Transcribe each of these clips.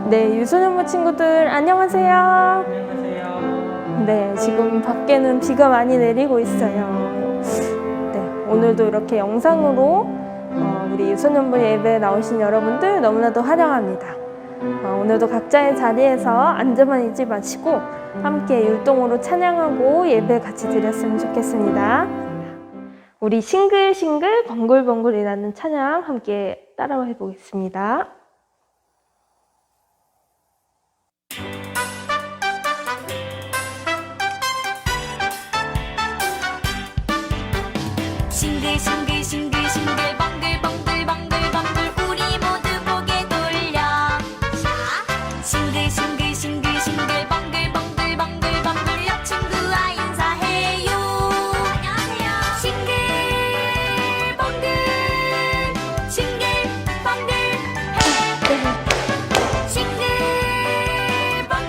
네, 유소년부 친구들 안녕하세요. 안녕하세요. 네, 지금 밖에는 비가 많이 내리고 있어요. 네, 오늘도 이렇게 영상으로 우리 유소년부 예배에 나오신 여러분들 너무나도 환영합니다. 오늘도 각자의 자리에서 앉아만 있지 마시고 함께 율동으로 찬양하고 예배 같이 드렸으면 좋겠습니다. 우리 싱글싱글 번글번글이라는 찬양 함께 따라해 보겠습니다. 싱글싱글싱글싱글 번글번글번글번글 우리 모두 고개 돌려 싱글싱글싱글싱글 번글번글번글번글 옆 친구와 인사해요. 안녕하세요. 싱글번글 싱글번글 싱글번글 싱글번글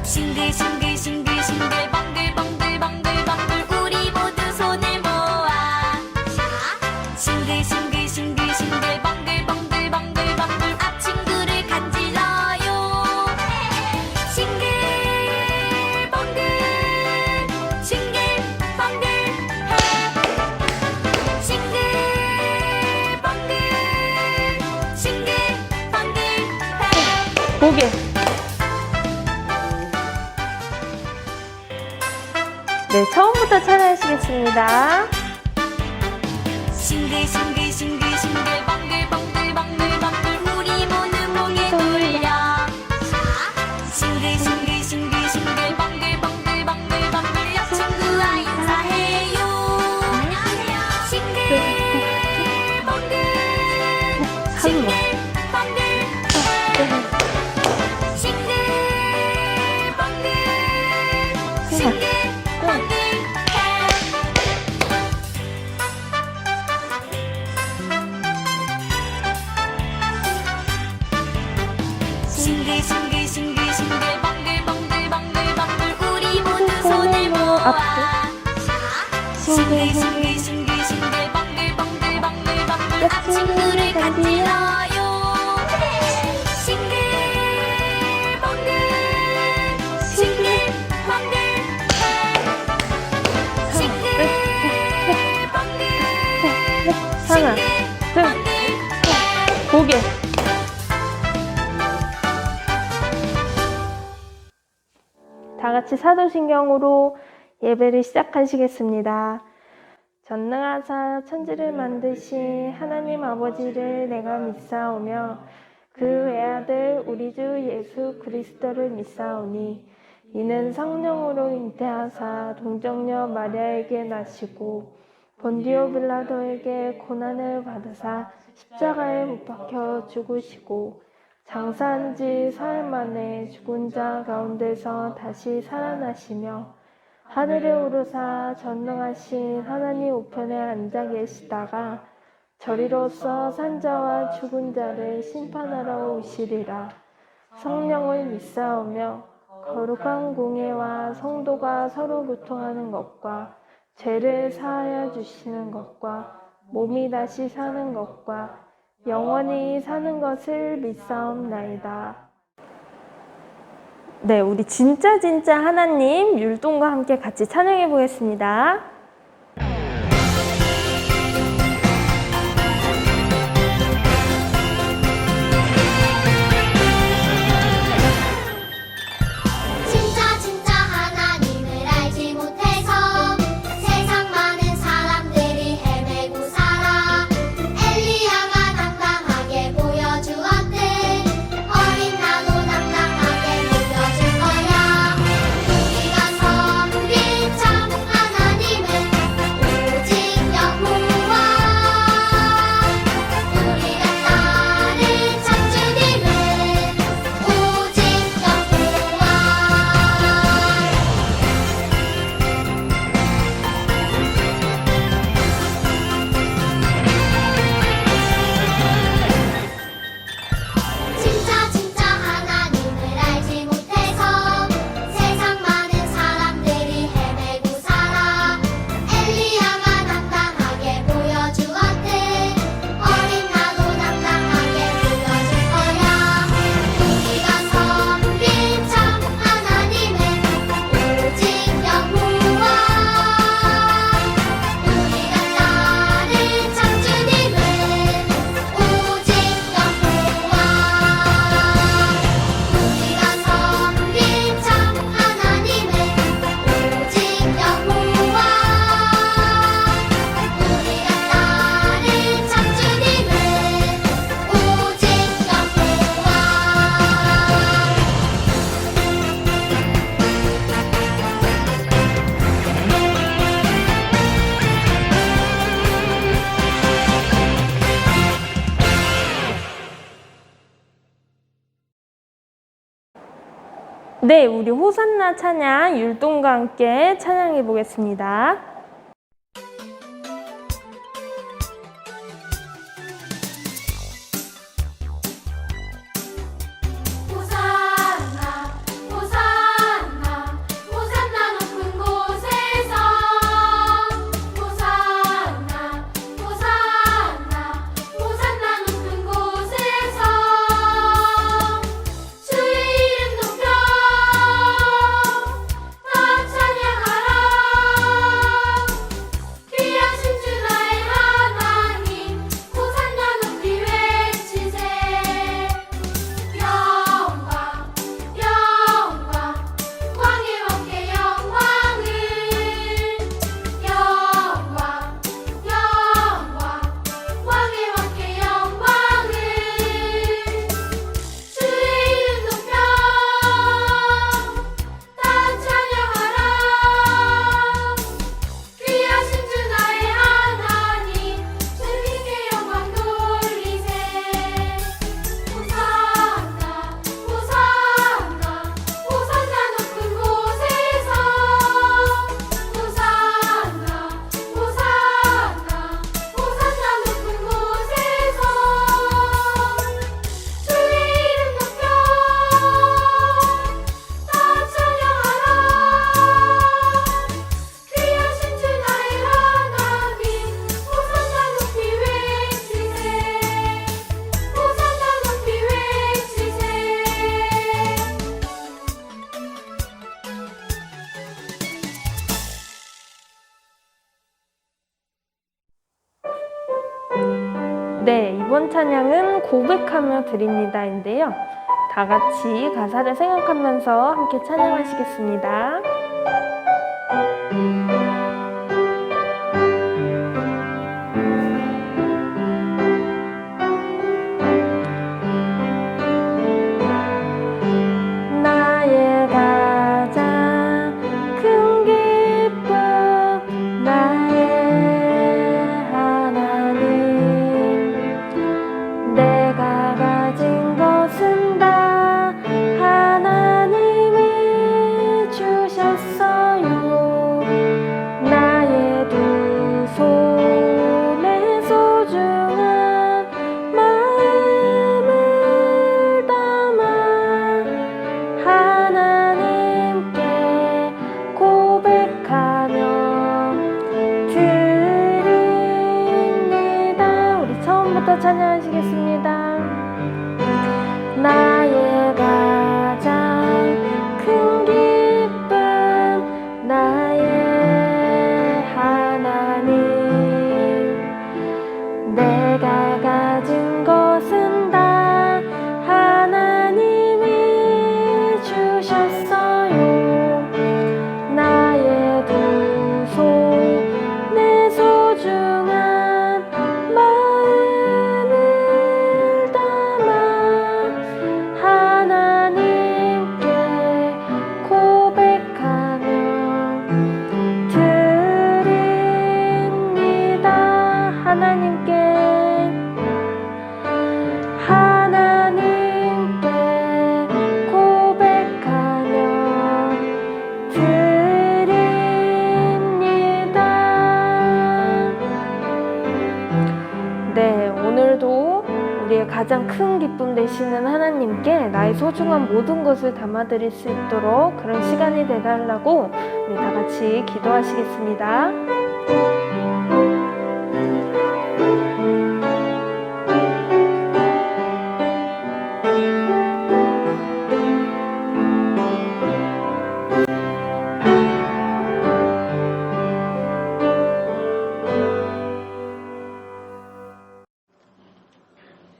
싱글싱글싱글싱글 번글번글번글번글 우리 모두 손을 모아 싱글싱글싱글싱글 번글번글번글번글 앞 친구를 간질러요. 싱글번글 싱글번글 싱글번글 싱글번글 고개. 네, 처음부터 찬양하시겠습니다. 싱글싱글싱글싱글 번글번글번글번글 우리 모두 고개 돌려 싱글싱글싱글싱글 번글번글번글번글 옆 친구와 인사해요. 안녕하세요. 싱글번글 싱글번글 싱글번글 싱글번글 싱글싱글싱글싱글 번글번글번글번글 우리 모두 손을 모아 싱글싱글싱글싱글 번글번글번글번글 앞 친구를 간질러요. 싱글번글 싱글번글 하나, 둘, 고개. 다 같이 사도신경으로 예배를 시작하시겠습니다. 전능하사 천지를 만드신 하나님 아버지를 내가 믿사오며 그 외아들 우리 주 예수 그리스도를 믿사오니 이는 성령으로 잉태하사 동정녀 마리아에게 나시고 본디오 빌라도에게 고난을 받으사 십자가에 못 박혀 죽으시고 장사한 지 사흘 만에 죽은 자 가운데서 다시 살아나시며 하늘에 오르사 전능하신 하나님 우편에 앉아 계시다가 저리로서 산자와 죽은 자를 심판하러 오시리라. 성령을 믿사오며 거룩한 공예와 성도가 서로 교통하는 것과 죄를 사하여 주시는 것과 몸이 다시 사는 것과 영원히 사는 것을 믿사옵나이다. 네, 우리 진짜 하나님 율동과 함께 같이 찬양해 보겠습니다. 진짜 하나님을 알지 못해서 세상 많은 사람들이 헤매고 살아. 엘리야가 당당하게 보여주었듯 어린 나도 당당하게 보여줄 거야. 우리가 섬길 참 하나님을 네, 우리 호산나 찬양 율동과 함께 찬양해 보겠습니다. 호산나 호산나 호산나 높은 곳에서 호산나 호산나 호산나 높은 곳에서 주의 이름 높여 다 찬양하라. 귀하신 주 나의 하나님 호산나 높이 외치세. 영광 영광 왕의 왕께 영광을 영광 영광 왕의 왕께 영광을 주의 이름 높여 다 찬양하라. 귀하신 주 나의 하나님 주님께 영광 돌리세. 호산나 호산나 호산나 높은 곳에서 호산나 호산나 호산나 높은 곳에서 주의 이름 높여 다 찬양하라. 귀하신 주 나의 하나님 호산나 높이 외치세. 호산나 높이 외치세. 네, 이번 찬양은 고백하며 드립니다인데요. 다 같이 가사를 생각하면서 함께 찬양하시겠습니다. 나의 가장 큰 기쁨 나의 하나님 내가 가진 것은 다 하나님이 주셨어요. 나의 두 손에 소중한 마음을 담아 하나님께 고백하며 드립니다. 우리 처음부터 찬양하시겠습니다. 나의 가장 큰 기쁨 나의 하나님 내가 가진 것은 다 하나님이 주셨어요. 나의 두 손에 소중한 마음을 담아 하나님께 고백하며 드립니다. 하나님께 고백하며 드립니다. 네, 오늘도 우리의 가장 큰 기쁨 되시는 하나님께 나의 소중한 모든 것을 담아드릴 수 있도록 그런 시간이 되달라고 우리 다 같이 기도하시겠습니다.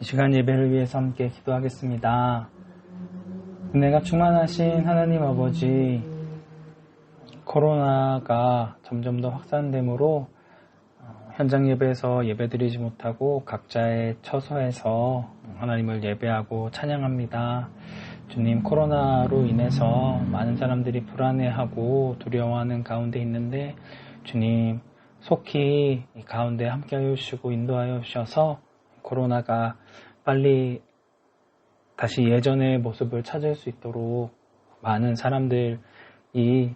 이 시간 예배를 위해서 함께 기도하겠습니다. 은혜가 충만하신 하나님 아버지, 코로나가 점점 더 확산됨으로 현장 예배에서 예배드리지 못하고 각자의 처소에서 하나님을 예배하고 찬양합니다. 주님, 코로나로 인해서 많은 사람들이 불안해하고 두려워하는 가운데 있는데 주님, 속히 이 가운데 함께하여 주시고 인도하여 주셔서 코로나가 빨리 다시 예전의 모습을 찾을 수 있도록 많은 사람들이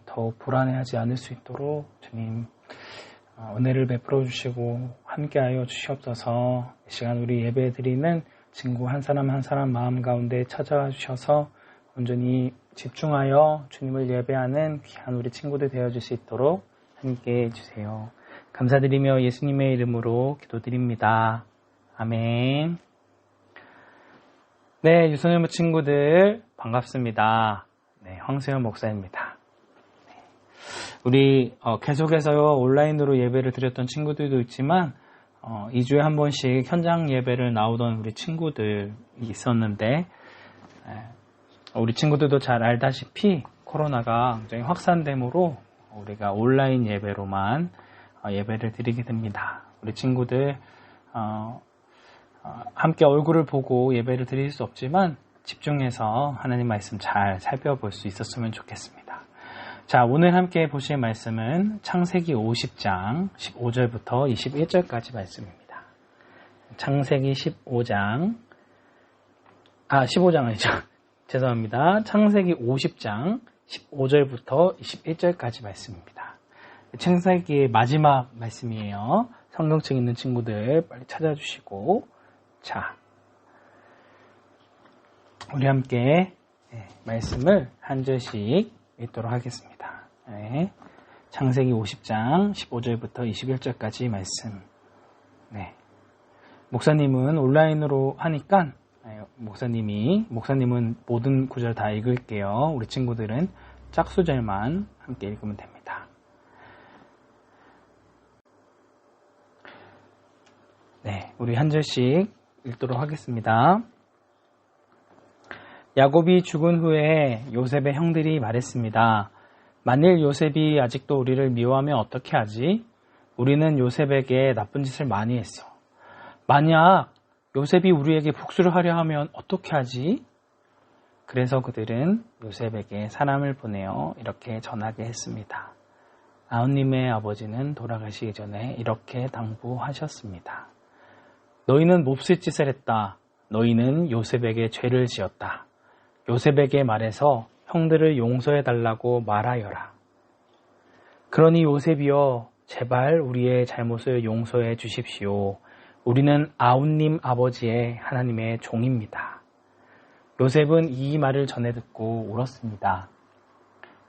더 불안해하지 않을 수 있도록 주님 은혜를 베풀어 주시고 함께하여 주시옵소서. 이 시간 우리 예배 드리는 친구 한 사람 한 사람 마음 가운데 찾아와 주셔서 온전히 집중하여 주님을 예배하는 귀한 우리 친구들 되어줄 수 있도록 함께해 주세요. 감사드리며 예수님의 이름으로 기도드립니다. 아멘. 네, 유소년부 친구들 반갑습니다. 네, 황수현 목사입니다. 우리 계속해서 온라인으로 예배를 드렸던 친구들도 있지만 2주에 한 번씩 현장 예배를 나오던 우리 친구들이 있었는데 우리 친구들도 잘 알다시피 코로나가 굉장히 확산됨으로 우리가 온라인 예배로만 예배를 드리게 됩니다. 우리 친구들 함께 얼굴을 보고 예배를 드릴 수 없지만 집중해서 하나님 말씀 잘 살펴볼 수 있었으면 좋겠습니다. 자, 오늘 함께 보실 말씀은 창세기 50장 15절부터 21절까지 말씀입니다. 창세기 15장 아니죠. 죄송합니다. 창세기 50장 15절부터 21절까지 말씀입니다. 창세기의 마지막 말씀이에요. 성경책 있는 친구들 빨리 찾아주시고, 자, 우리 함께 말씀을 한 절씩 읽도록 하겠습니다. 네. 창세기 50장 15절부터 21절까지 말씀. 네. 목사님은 온라인으로 하니까 목사님은 모든 구절 다 읽을게요. 우리 친구들은 짝수절만 함께 읽으면 됩니다. 네, 우리 한 절씩 읽도록 하겠습니다. 야곱이 죽은 후에 요셉의 형들이 말했습니다. 만일 요셉이 아직도 우리를 미워하면 어떻게 하지? 우리는 요셉에게 나쁜 짓을 많이 했어. 만약 요셉이 우리에게 복수를 하려 하면 어떻게 하지? 그래서 그들은 요셉에게 사람을 보내어 이렇게 전하게 했습니다. 아우님의 아버지는 돌아가시기 전에 이렇게 당부하셨습니다. 너희는 몹쓸 짓을 했다. 너희는 요셉에게 죄를 지었다. 요셉에게 말해서 형들을 용서해달라고 말하여라. 그러니 요셉이여, 제발 우리의 잘못을 용서해 주십시오. 우리는 아우님 아버지의 하나님의 종입니다. 요셉은 이 말을 전해 듣고 울었습니다.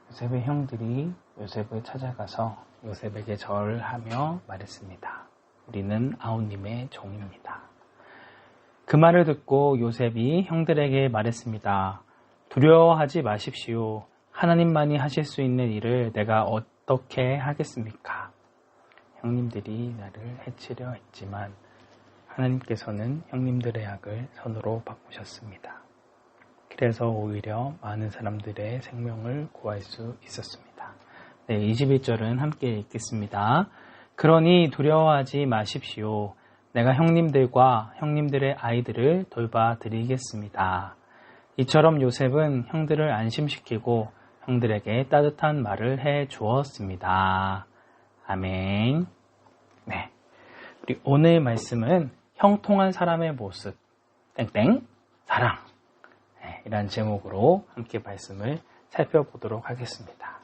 요셉의 형들이 요셉을 찾아가서 요셉에게 절하며 말했습니다. 우리는 아우님의 종입니다. 그 말을 듣고 요셉이 형들에게 말했습니다. 두려워하지 마십시오. 하나님만이 하실 수 있는 일을 내가 어떻게 하겠습니까? 형님들이 나를 해치려 했지만 하나님께서는 형님들의 악을 선으로 바꾸셨습니다. 그래서 오히려 많은 사람들의 생명을 구할 수 있었습니다. 네, 21절은 함께 읽겠습니다. 그러니 두려워하지 마십시오. 내가 형님들과 형님들의 아이들을 돌봐드리겠습니다. 이처럼 요셉은 형들을 안심시키고 형들에게 따뜻한 말을 해 주었습니다. 아멘. 네, 우리 오늘 말씀은 형통한 사람의 모습, 땡땡, 사랑. 네, 이란 제목으로 함께 말씀을 살펴보도록 하겠습니다.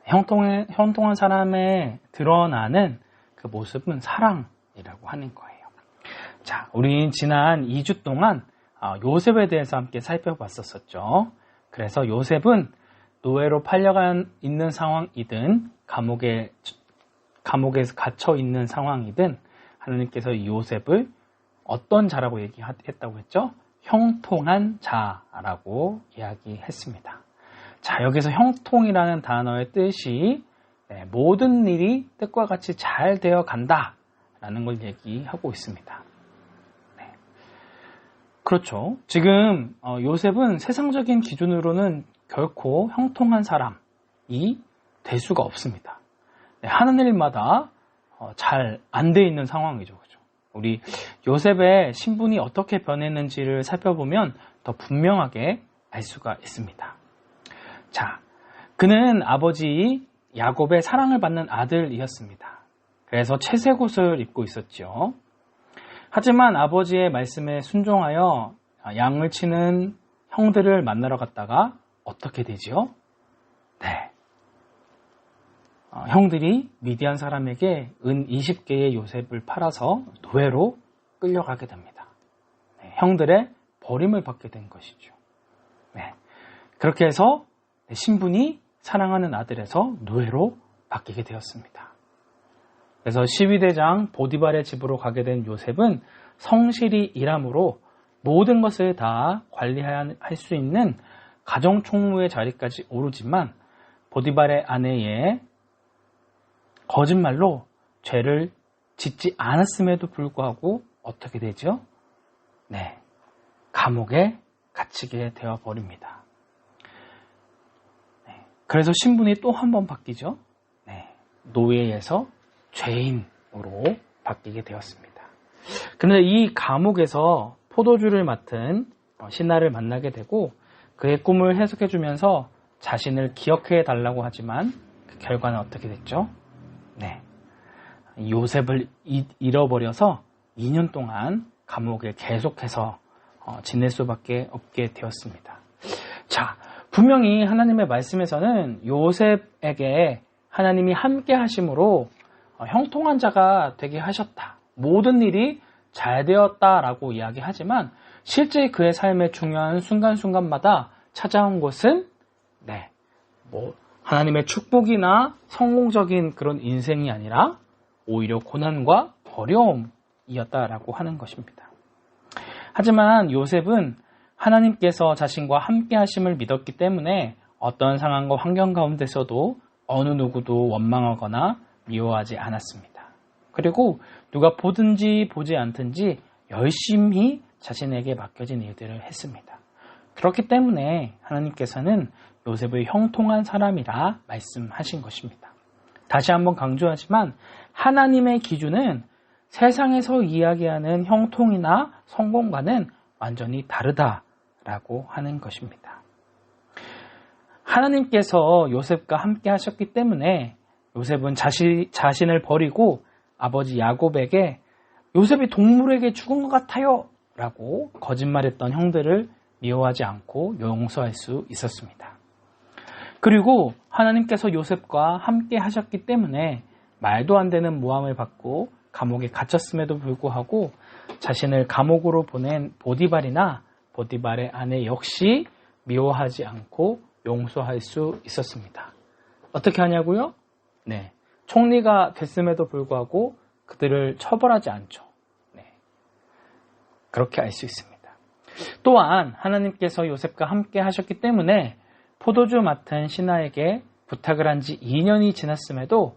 형통한 사람의 드러나는 그 모습은 사랑이라고 하는 거예요. 자, 우리 지난 2주 동안 요셉에 대해서 함께 살펴봤었죠. 그래서 요셉은 노예로 팔려가 있는 상황이든 감옥에서 갇혀 있는 상황이든 하나님께서 요셉을 어떤 자라고 얘기했다고 했죠? 형통한 자라고 이야기했습니다. 자, 여기서 형통이라는 단어의 뜻이 모든 일이 뜻과 같이 잘 되어 간다 라는 걸 얘기하고 있습니다. 네. 그렇죠. 지금 요셉은 세상적인 기준으로는 결코 형통한 사람이 될 수가 없습니다. 네, 하는 일마다 잘 안 돼 있는 상황이죠. 그죠? 우리 요셉의 신분이 어떻게 변했는지를 살펴보면 더 분명하게 알 수가 있습니다. 자, 그는 아버지 야곱의 사랑을 받는 아들이었습니다. 그래서 채색 옷을 입고 있었죠. 하지만 아버지의 말씀에 순종하여 양을 치는 형들을 만나러 갔다가 어떻게 되지요? 네. 형들이 미디안 사람에게 은 20개의 요셉을 팔아서 노예로 끌려가게 됩니다. 네, 형들의 버림을 받게 된 것이죠. 네. 그렇게 해서 신분이 사랑하는 아들에서 노예로 바뀌게 되었습니다. 그래서 12대장 보디발의 집으로 가게 된 요셉은 성실히 일함으로 모든 것을 다 관리할 수 있는 가정총무의 자리까지 오르지만 보디발의 아내의 거짓말로 죄를 짓지 않았음에도 불구하고 어떻게 되죠? 네, 감옥에 갇히게 되어버립니다. 네, 그래서 신분이 또 한 번 바뀌죠. 네, 노예에서 죄인으로 바뀌게 되었습니다. 그런데 이 감옥에서 포도주를 맡은 신하를 만나게 되고 그의 꿈을 해석해주면서 자신을 기억해 달라고 하지만 그 결과는 어떻게 됐죠? 네, 요셉을 잃어버려서 2년 동안 감옥에 계속해서 지낼 수밖에 없게 되었습니다. 자, 분명히 하나님의 말씀에서는 요셉에게 하나님이 함께 하심으로 형통한 자가 되게 하셨다. 모든 일이 잘 되었다라고 이야기하지만 실제 그의 삶의 중요한 순간순간마다 찾아온 것은 하나님의 축복이나 성공적인 그런 인생이 아니라 오히려 고난과 어려움이었다라고 하는 것입니다. 하지만 요셉은 하나님께서 자신과 함께 하심을 믿었기 때문에 어떤 상황과 환경 가운데서도 어느 누구도 원망하거나 미워하지 않았습니다. 그리고 누가 보든지 보지 않든지 열심히 자신에게 맡겨진 일들을 했습니다. 그렇기 때문에 하나님께서는 요셉을 형통한 사람이라 말씀하신 것입니다. 다시 한번 강조하지만 하나님의 기준은 세상에서 이야기하는 형통이나 성공과는 완전히 다르다라고 하는 것입니다. 하나님께서 요셉과 함께 하셨기 때문에 요셉은 자신을 버리고 아버지 야곱에게 요셉이 동물에게 죽은 것 같아요 라고 거짓말했던 형들을 미워하지 않고 용서할 수 있었습니다. 그리고 하나님께서 요셉과 함께 하셨기 때문에 말도 안 되는 모함을 받고 감옥에 갇혔음에도 불구하고 자신을 감옥으로 보낸 보디발이나 보디발의 아내 역시 미워하지 않고 용서할 수 있었습니다. 어떻게 하냐고요? 네, 총리가 됐음에도 불구하고 그들을 처벌하지 않죠. 네, 그렇게 알 수 있습니다. 또한 하나님께서 요셉과 함께 하셨기 때문에 포도주 맡은 신하에게 부탁을 한 지 2년이 지났음에도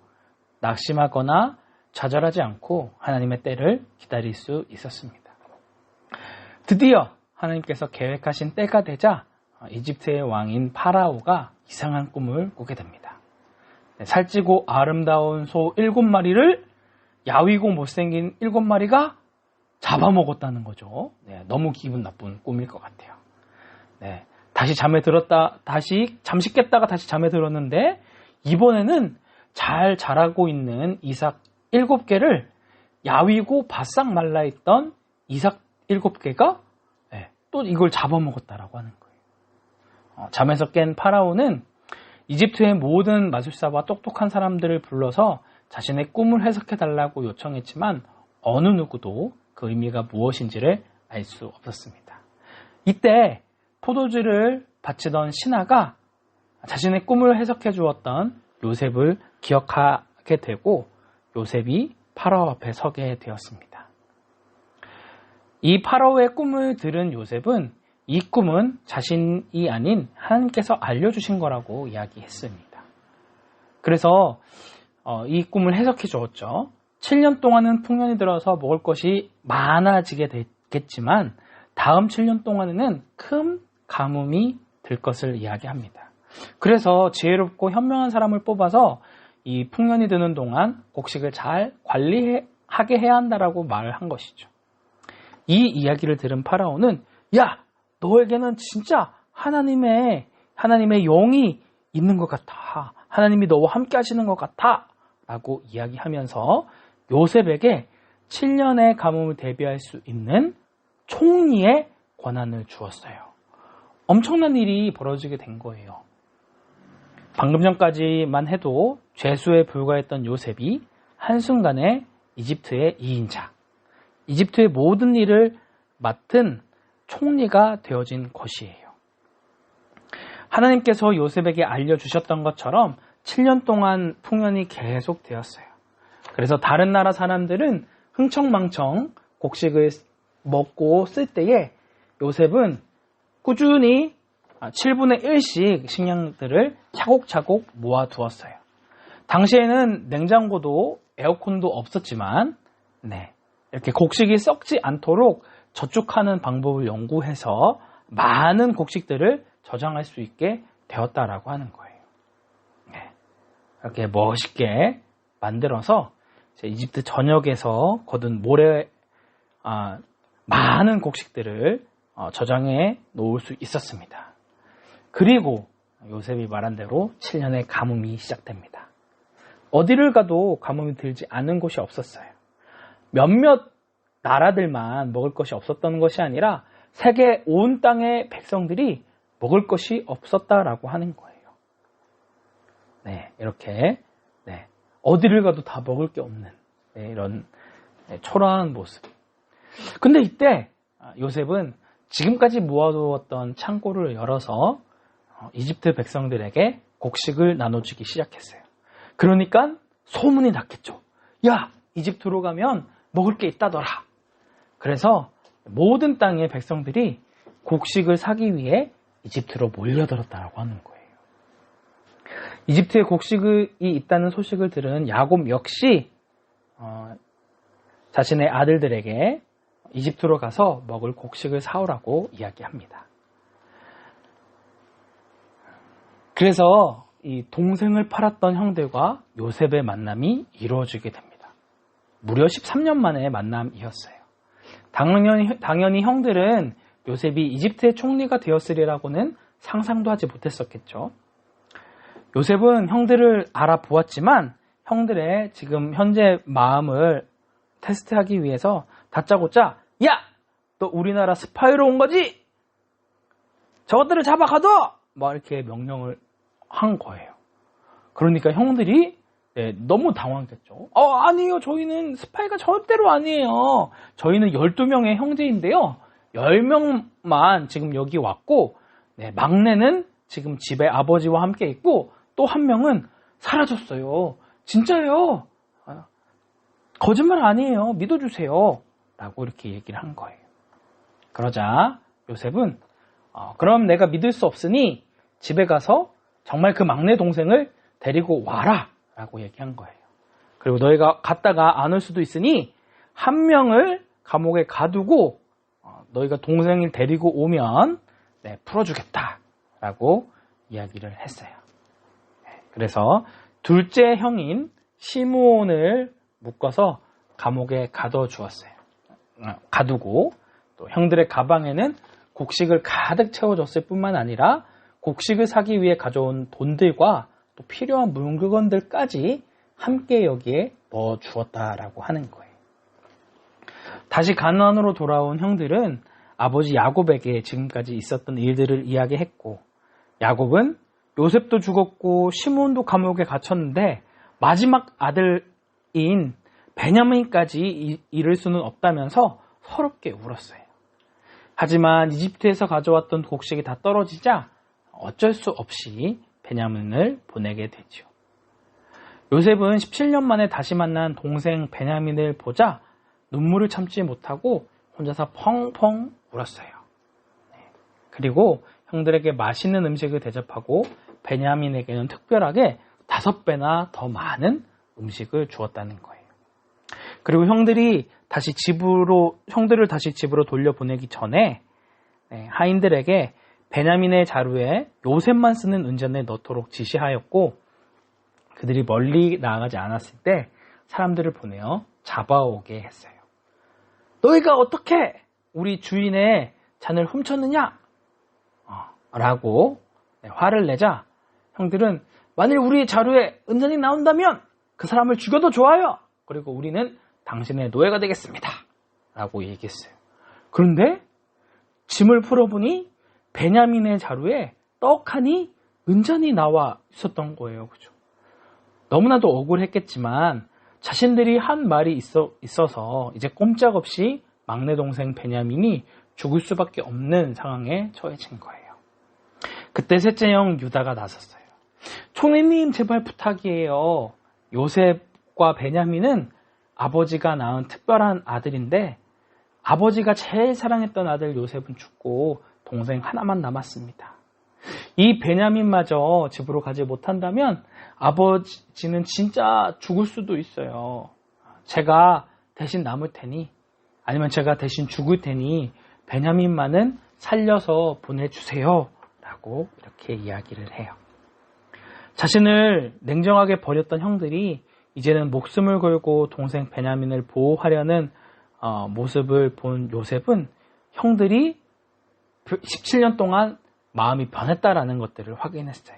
낙심하거나 좌절하지 않고 하나님의 때를 기다릴 수 있었습니다. 드디어 하나님께서 계획하신 때가 되자 이집트의 왕인 파라오가 이상한 꿈을 꾸게 됩니다. 살찌고 아름다운 소 7마리를 야위고 못생긴 7마리가 잡아먹었다는 거죠. 네, 너무 기분 나쁜 꿈일 것 같아요. 네, 다시 잠에 들었다, 다시 잠시 깼다가 다시 잠에 들었는데 이번에는 잘 자라고 있는 이삭 7개를 야위고 바싹 말라있던 이삭 7개가 또 이걸 잡아먹었다라고 하는 거예요. 잠에서 깬 파라오는 이집트의 모든 마술사와 똑똑한 사람들을 불러서 자신의 꿈을 해석해달라고 요청했지만 어느 누구도 그 의미가 무엇인지를 알 수 없었습니다. 이때 포도주를 바치던 신하가 자신의 꿈을 해석해 주었던 요셉을 기억하게 되고 요셉이 파라오 앞에 서게 되었습니다. 이 파라오의 꿈을 들은 요셉은 이 꿈은 자신이 아닌 하나님께서 알려주신 거라고 이야기했습니다. 그래서 이 꿈을 해석해 주었죠. 7년 동안은 풍년이 들어서 먹을 것이 많아지게 되겠지만 다음 7년 동안에는 큰 가뭄이 들 것을 이야기합니다. 그래서 지혜롭고 현명한 사람을 뽑아서 이 풍년이 드는 동안 곡식을 잘 관리하게 해야 한다라고 말을 한 것이죠. 이 이야기를 들은 파라오는 야, 너에게는 진짜 하나님의 영이 있는 것 같아. 하나님이 너와 함께 하시는 것 같아. 라고 이야기하면서 요셉에게 7년의 가뭄을 대비할 수 있는 총리의 권한을 주었어요. 엄청난 일이 벌어지게 된 거예요. 방금 전까지만 해도 죄수에 불과했던 요셉이 한순간에 이집트의 2인자, 이집트의 모든 일을 맡은 총리가 되어진 것이에요. 하나님께서 요셉에게 알려주셨던 것처럼 7년 동안 풍년이 계속되었어요. 그래서 다른 나라 사람들은 흥청망청 곡식을 먹고 쓸 때에 요셉은 꾸준히 7분의 1씩 식량들을 차곡차곡 모아두었어요. 당시에는 냉장고도 에어컨도 없었지만 이렇게 곡식이 썩지 않도록 저축하는 방법을 연구해서 많은 곡식들을 저장할 수 있게 되었다라고 하는 거예요. 이렇게 멋있게 만들어서 이집트 전역에서 거둔 많은 곡식들을 저장해 놓을 수 있었습니다. 그리고 요셉이 말한 대로 7년의 가뭄이 시작됩니다. 어디를 가도 가뭄이 들지 않은 곳이 없었어요. 몇몇 나라들만 먹을 것이 없었던 것이 아니라 세계 온 땅의 백성들이 먹을 것이 없었다라고 하는 거예요. 이렇게 어디를 가도 다 먹을 게 없는 이런 초라한 모습. 근데 이때 요셉은 지금까지 모아두었던 창고를 열어서 이집트 백성들에게 곡식을 나눠주기 시작했어요. 그러니까 소문이 났겠죠. 야, 이집트로 가면 먹을 게 있다더라. 그래서 모든 땅의 백성들이 곡식을 사기 위해 이집트로 몰려들었다고 하는 거예요. 이집트에 곡식이 있다는 소식을 들은 야곱 역시 자신의 아들들에게 이집트로 가서 먹을 곡식을 사오라고 이야기합니다. 그래서 이 동생을 팔았던 형들과 요셉의 만남이 이루어지게 됩니다. 무려 13년 만의 만남이었어요. 당연히 형들은 요셉이 이집트의 총리가 되었으리라고는 상상도 하지 못했었겠죠. 요셉은 형들을 알아보았지만 형들의 지금 현재 마음을 테스트하기 위해서 다짜고짜 야! 너 우리나라 스파이로 온 거지? 저것들을 잡아 가둬! 막 이렇게 명령을 한 거예요. 그러니까 형들이 너무 당황했겠죠. 아니요. 저희는 스파이가 절대로 아니에요. 저희는 12명의 형제인데요. 10명만 지금 여기 왔고 막내는 지금 집에 아버지와 함께 있고 또 한 명은 사라졌어요. 진짜요. 거짓말 아니에요. 믿어주세요. 라고 이렇게 얘기를 한 거예요. 그러자 요셉은 그럼 내가 믿을 수 없으니 집에 가서 정말 그 막내 동생을 데리고 와라 라고 얘기한 거예요. 그리고 너희가 갔다가 안 올 수도 있으니 한 명을 감옥에 가두고 너희가 동생을 데리고 오면 풀어주겠다 라고 이야기를 했어요. 그래서 둘째 형인 시므온을 묶어서 감옥에 가둬주었어요. 가두고 또 형들의 가방에는 곡식을 가득 채워줬을 뿐만 아니라 곡식을 사기 위해 가져온 돈들과 또 필요한 물건들까지 함께 여기에 넣어주었다라고 하는 거예요. 다시 가나안으로 돌아온 형들은 아버지 야곱에게 지금까지 있었던 일들을 이야기했고 야곱은 요셉도 죽었고 시므온도 감옥에 갇혔는데 마지막 아들인 베냐민까지 잃을 수는 없다면서 서럽게 울었어요. 하지만 이집트에서 가져왔던 곡식이 다 떨어지자 어쩔 수 없이 베냐민을 보내게 되죠. 요셉은 17년 만에 다시 만난 동생 베냐민을 보자 눈물을 참지 못하고 혼자서 펑펑 울었어요. 그리고 형들에게 맛있는 음식을 대접하고 베냐민에게는 특별하게 5배나 더 많은 음식을 주었다는 거예요. 그리고 형들을 다시 집으로 돌려보내기 전에 하인들에게 베냐민의 자루에 요셉만 쓰는 은전을 넣도록 지시하였고 그들이 멀리 나아가지 않았을 때 사람들을 보내어 잡아오게 했어요. 너희가 어떻게 우리 주인의 잔을 훔쳤느냐? 라고 화를 내자 형들은 만일 우리의 자루에 은전이 나온다면 그 사람을 죽여도 좋아요. 그리고 우리는 당신의 노예가 되겠습니다. 라고 얘기했어요. 그런데 짐을 풀어보니 베냐민의 자루에 떡하니 은전이 나와 있었던 거예요. 그죠? 너무나도 억울했겠지만 자신들이 한 말이 있어서 이제 꼼짝없이 막내 동생 베냐민이 죽을 수밖에 없는 상황에 처해진 거예요. 그때 셋째 형 유다가 나섰어요. 총리님 제발 부탁이에요. 요셉과 베냐민은 아버지가 낳은 특별한 아들인데 아버지가 제일 사랑했던 아들 요셉은 죽고 동생 하나만 남았습니다. 이 베냐민마저 집으로 가지 못한다면 아버지는 진짜 죽을 수도 있어요. 제가 대신 남을 테니 아니면 제가 대신 죽을 테니 베냐민만은 살려서 보내주세요 라고 이렇게 이야기를 해요. 자신을 냉정하게 버렸던 형들이 이제는 목숨을 걸고 동생 베냐민을 보호하려는 모습을 본 요셉은 형들이 17년 동안 마음이 변했다라는 것들을 확인했어요.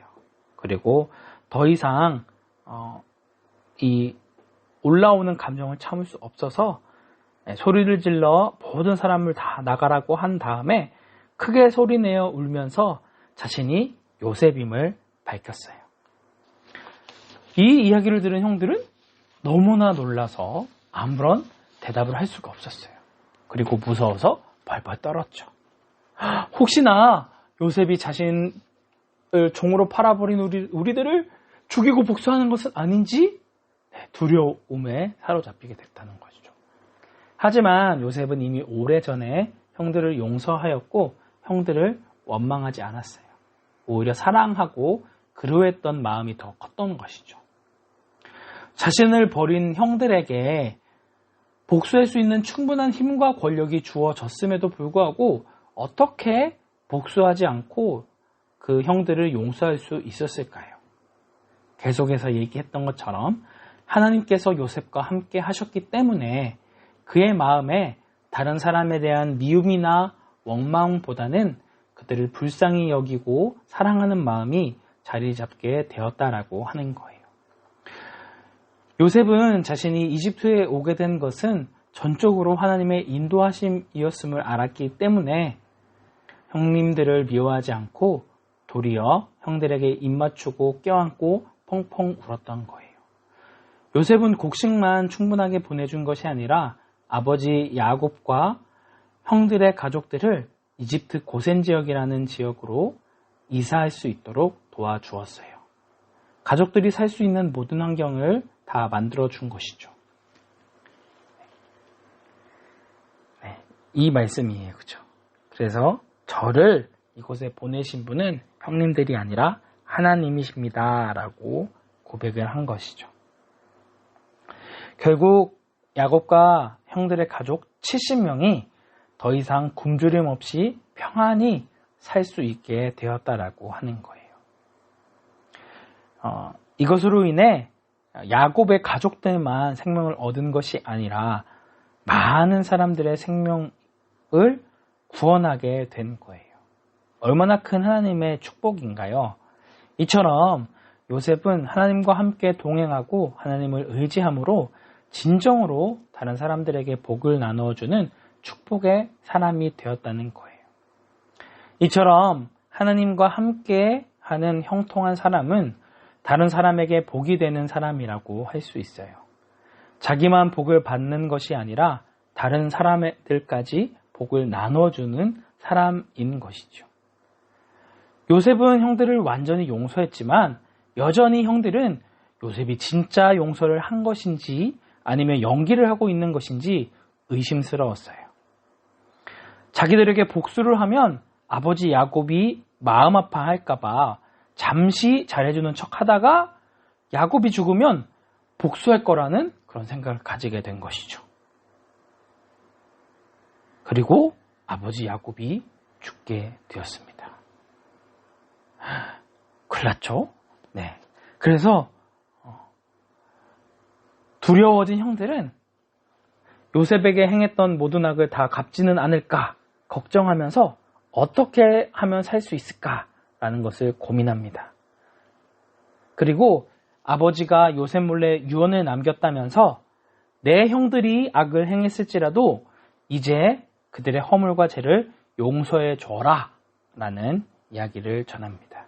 그리고 더 이상 이 올라오는 감정을 참을 수 없어서 소리를 질러 모든 사람을 다 나가라고 한 다음에 크게 소리내어 울면서 자신이 요셉임을 밝혔어요. 이 이야기를 들은 형들은 너무나 놀라서 아무런 대답을 할 수가 없었어요. 그리고 무서워서 벌벌 떨었죠. 혹시나 요셉이 자신을 종으로 팔아버린 우리들을 죽이고 복수하는 것은 아닌지 두려움에 사로잡히게 됐다는 것이죠. 하지만 요셉은 이미 오래전에 형들을 용서하였고 형들을 원망하지 않았어요. 오히려 사랑하고 그리워했던 마음이 더 컸던 것이죠. 자신을 버린 형들에게 복수할 수 있는 충분한 힘과 권력이 주어졌음에도 불구하고 어떻게 복수하지 않고 그 형들을 용서할 수 있었을까요? 계속해서 얘기했던 것처럼 하나님께서 요셉과 함께 하셨기 때문에 그의 마음에 다른 사람에 대한 미움이나 원망보다는 그들을 불쌍히 여기고 사랑하는 마음이 자리 잡게 되었다라고 하는 거예요. 요셉은 자신이 이집트에 오게 된 것은 전적으로 하나님의 인도하심이었음을 알았기 때문에 형님들을 미워하지 않고 도리어 형들에게 입맞추고 껴안고 펑펑 울었던 거예요. 요셉은 곡식만 충분하게 보내준 것이 아니라 아버지 야곱과 형들의 가족들을 이집트 고센 지역이라는 지역으로 이사할 수 있도록 도와주었어요. 가족들이 살 수 있는 모든 환경을 다 만들어준 것이죠. 네, 이 말씀이에요. 그죠? 그래서 저를 이곳에 보내신 분은 형님들이 아니라 하나님이십니다. 라고 고백을 한 것이죠. 결국 야곱과 형들의 가족 70명이 더 이상 굶주림 없이 평안히 살 수 있게 되었다라고 하는 거예요. 이것으로 인해 야곱의 가족들만 생명을 얻은 것이 아니라 많은 사람들의 생명을 구원하게 된 거예요. 얼마나 큰 하나님의 축복인가요? 이처럼 요셉은 하나님과 함께 동행하고 하나님을 의지함으로 진정으로 다른 사람들에게 복을 나누어주는 축복의 사람이 되었다는 거예요. 이처럼 하나님과 함께 하는 형통한 사람은 다른 사람에게 복이 되는 사람이라고 할 수 있어요. 자기만 복을 받는 것이 아니라 다른 사람들까지 복을 나눠주는 사람인 것이죠. 요셉은 형들을 완전히 용서했지만 여전히 형들은 요셉이 진짜 용서를 한 것인지 아니면 연기를 하고 있는 것인지 의심스러웠어요. 자기들에게 복수를 하면 아버지 야곱이 마음 아파할까봐 잠시 잘해주는 척 하다가 야곱이 죽으면 복수할 거라는 그런 생각을 가지게 된 것이죠. 그리고 아버지 야곱이 죽게 되었습니다. 큰일 났죠? 네. 그래서 두려워진 형들은 요셉에게 행했던 모든 악을 다 갚지는 않을까 걱정하면서 어떻게 하면 살 수 있을까라는 것을 고민합니다. 그리고 아버지가 요셉 몰래 유언을 남겼다면서 내 형들이 악을 행했을지라도 이제 그들의 허물과 죄를 용서해 줘라 라는 이야기를 전합니다.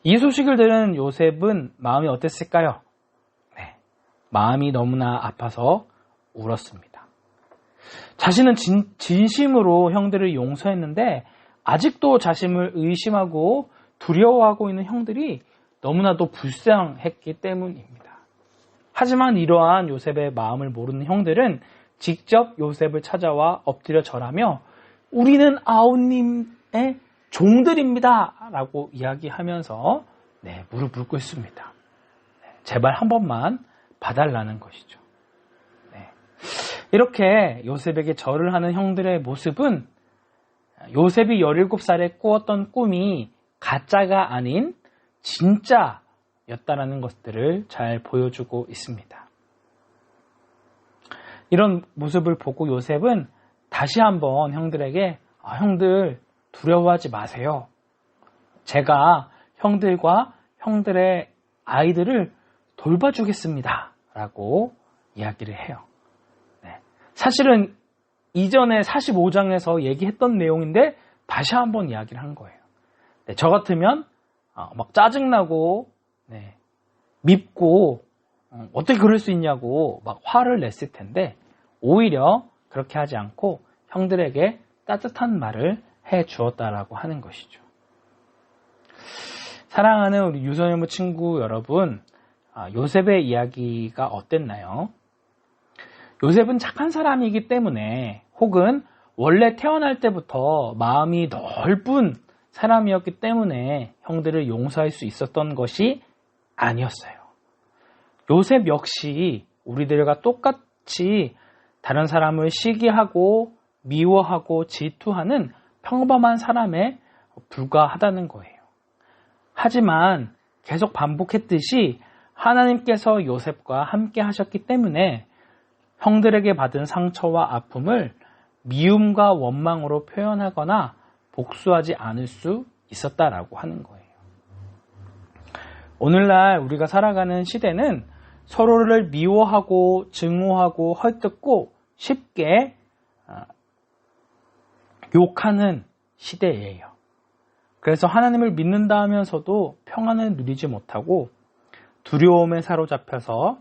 이 소식을 들은 요셉은 마음이 어땠을까요? 네, 마음이 너무나 아파서 울었습니다. 자신은 진심으로 형들을 용서했는데 아직도 자신을 의심하고 두려워하고 있는 형들이 너무나도 불쌍했기 때문입니다. 하지만 이러한 요셉의 마음을 모르는 형들은 직접 요셉을 찾아와 엎드려 절하며 우리는 아우님의 종들입니다 라고 이야기하면서 무릎을 꿇습니다. 제발 한 번만 봐달라는 것이죠. 이렇게 요셉에게 절을 하는 형들의 모습은 요셉이 17살에 꾸었던 꿈이 가짜가 아닌 진짜였다라는 것들을 잘 보여주고 있습니다. 이런 모습을 보고 요셉은 다시 한번 형들에게 형들 두려워하지 마세요. 제가 형들과 형들의 아이들을 돌봐주겠습니다. 라고 이야기를 해요. 사실은 이전에 45장에서 얘기했던 내용인데 다시 한번 이야기를 한 거예요. 저 같으면 막 짜증나고 밉고 어떻게 그럴 수 있냐고 막 화를 냈을 텐데 오히려 그렇게 하지 않고 형들에게 따뜻한 말을 해 주었다라고 하는 것이죠. 사랑하는 우리 유소년부 친구 여러분, 요셉의 이야기가 어땠나요? 요셉은 착한 사람이기 때문에 혹은 원래 태어날 때부터 마음이 넓은 사람이었기 때문에 형들을 용서할 수 있었던 것이 아니었어요. 요셉 역시 우리들과 똑같이 다른 사람을 시기하고 미워하고 질투하는 평범한 사람에 불과하다는 거예요. 하지만 계속 반복했듯이 하나님께서 요셉과 함께 하셨기 때문에 형들에게 받은 상처와 아픔을 미움과 원망으로 표현하거나 복수하지 않을 수 있었다라고 하는 거예요. 오늘날 우리가 살아가는 시대는 서로를 미워하고 증오하고 헐뜯고 쉽게 욕하는 시대예요. 그래서 하나님을 믿는다 하면서도 평안을 누리지 못하고 두려움에 사로잡혀서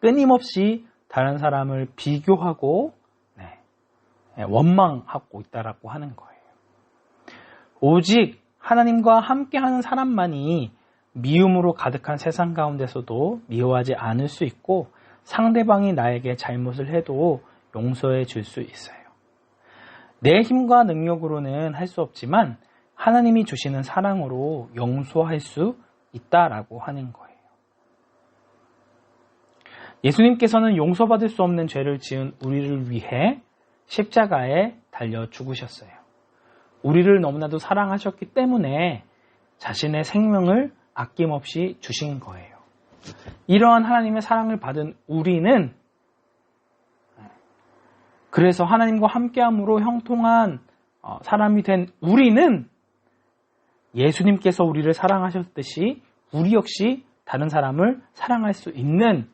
끊임없이 다른 사람을 비교하고 원망하고 있다라고 하는 거예요. 오직 하나님과 함께하는 사람만이 미움으로 가득한 세상 가운데서도 미워하지 않을 수 있고 상대방이 나에게 잘못을 해도 용서해 줄 수 있어요. 내 힘과 능력으로는 할 수 없지만 하나님이 주시는 사랑으로 용서할 수 있다라고 하는 거예요. 예수님께서는 용서받을 수 없는 죄를 지은 우리를 위해 십자가에 달려 죽으셨어요. 우리를 너무나도 사랑하셨기 때문에 자신의 생명을 아낌없이 주신 거예요. 이러한 하나님의 사랑을 받은 우리는 그래서 하나님과 함께함으로 형통한 사람이 된 우리는 예수님께서 우리를 사랑하셨듯이 우리 역시 다른 사람을 사랑할 수 있는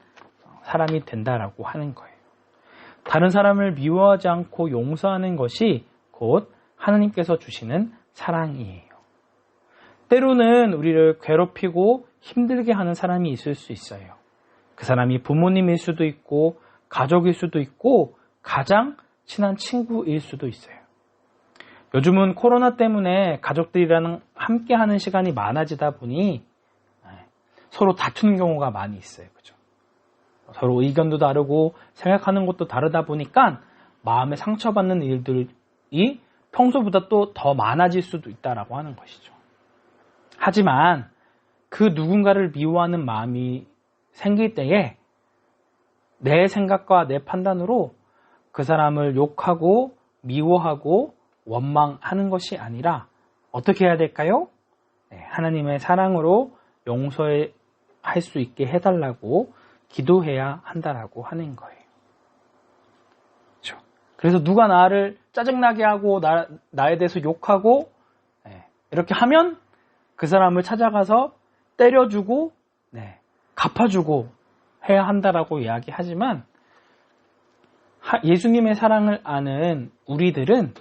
사람이 된다라고 하는 거예요. 다른 사람을 미워하지 않고 용서하는 것이 곧 하나님께서 주시는 사랑이에요. 때로는 우리를 괴롭히고 힘들게 하는 사람이 있을 수 있어요. 그 사람이 부모님일 수도 있고 가족일 수도 있고 가장 친한 친구일 수도 있어요. 요즘은 코로나 때문에 가족들이랑 함께하는 시간이 많아지다 보니 서로 다투는 경우가 많이 있어요. 그죠? 서로 의견도 다르고 생각하는 것도 다르다 보니까 마음에 상처받는 일들이 평소보다 또 더 많아질 수도 있다라고 하는 것이죠. 하지만 그 누군가를 미워하는 마음이 생길 때에 내 생각과 내 판단으로 그 사람을 욕하고 미워하고 원망하는 것이 아니라 어떻게 해야 될까요? 하나님의 사랑으로 용서할 수 있게 해달라고 기도해야 한다라고 하는 거예요. 그렇죠? 그래서 누가 나를 짜증나게 하고 나에 대해서 욕하고 이렇게 하면 그 사람을 찾아가서 때려주고 갚아주고 해야 한다라고 이야기하지만 예수님의 사랑을 아는 우리들은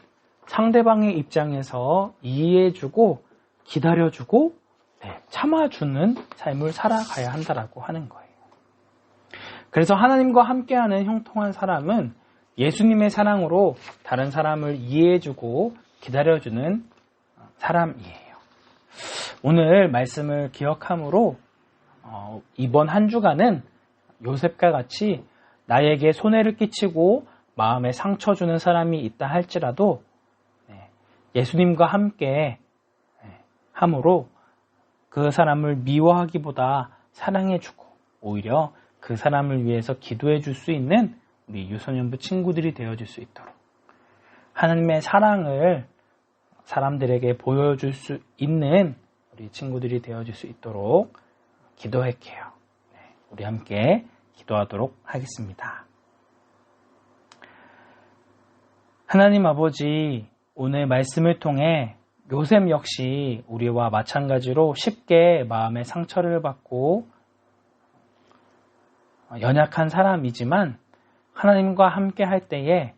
상대방의 입장에서 이해해주고 기다려주고 참아주는 삶을 살아가야 한다라고 하는 거예요. 그래서 하나님과 함께하는 형통한 사람은 예수님의 사랑으로 다른 사람을 이해해주고 기다려주는 사람이에요. 오늘 말씀을 기억함으로 이번 한 주간은 요셉과 같이 나에게 손해를 끼치고 마음에 상처 주는 사람이 있다 할지라도 예수님과 함께 함으로 그 사람을 미워하기보다 사랑해주고 오히려 그 사람을 위해서 기도해 줄 수 있는 우리 유소년부 친구들이 되어줄 수 있도록 하나님의 사랑을 사람들에게 보여줄 수 있는 우리 친구들이 되어줄 수 있도록 기도할게요. 우리 함께 기도하도록 하겠습니다. 하나님 아버지, 오늘 말씀을 통해 요셉 역시 우리와 마찬가지로 쉽게 마음의 상처를 받고 연약한 사람이지만 하나님과 함께 할 때에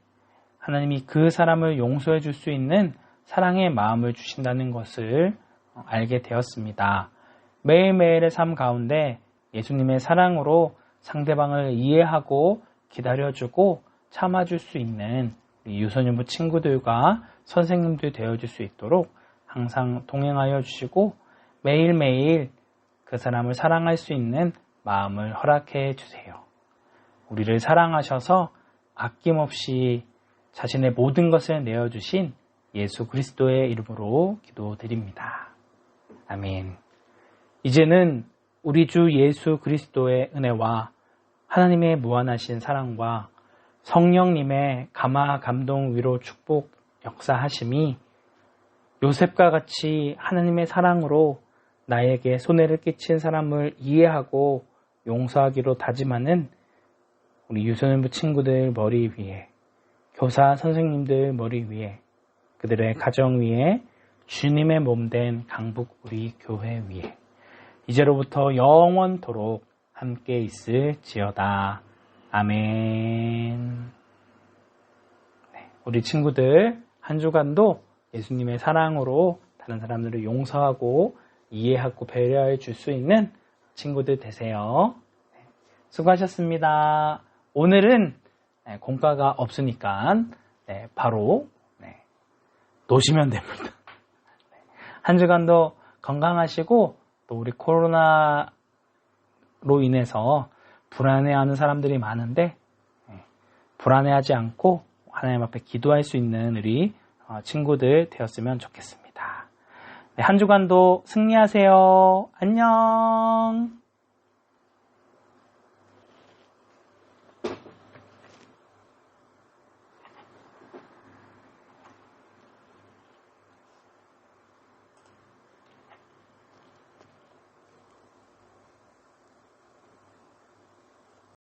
하나님이 그 사람을 용서해 줄 수 있는 사랑의 마음을 주신다는 것을 알게 되었습니다. 매일매일의 삶 가운데 예수님의 사랑으로 상대방을 이해하고 기다려주고 참아줄 수 있는 우리 유소년부 친구들과 선생님들 되어줄 수 있도록 항상 동행하여 주시고 매일매일 그 사람을 사랑할 수 있는 마음을 허락해 주세요. 우리를 사랑하셔서 아낌없이 자신의 모든 것을 내어주신 예수 그리스도의 이름으로 기도드립니다. 아멘. 이제는 우리 주 예수 그리스도의 은혜와 하나님의 무한하신 사랑과 성령님의 감화, 감동, 위로, 축복, 역사하심이 요셉과 같이 하나님의 사랑으로 나에게 손해를 끼친 사람을 이해하고 용서하기로 다짐하는 우리 유소년부 친구들 머리 위에, 교사 선생님들 머리 위에, 그들의 가정 위에, 주님의 몸된 강북 우리 교회 위에 이제로부터 영원토록 함께 있을지어다. 아멘. 우리 친구들 한 주간도 예수님의 사랑으로 다른 사람들을 용서하고 이해하고 배려해 줄 수 있는 친구들 되세요. 수고하셨습니다. 오늘은 공과가 없으니까 바로 노시면 됩니다. 한 주간도 건강하시고 또 우리 코로나로 인해서 불안해하는 사람들이 많은데 불안해하지 않고 하나님 앞에 기도할 수 있는 우리 친구들 되었으면 좋겠습니다. 한 주간도 승리하세요. 안녕.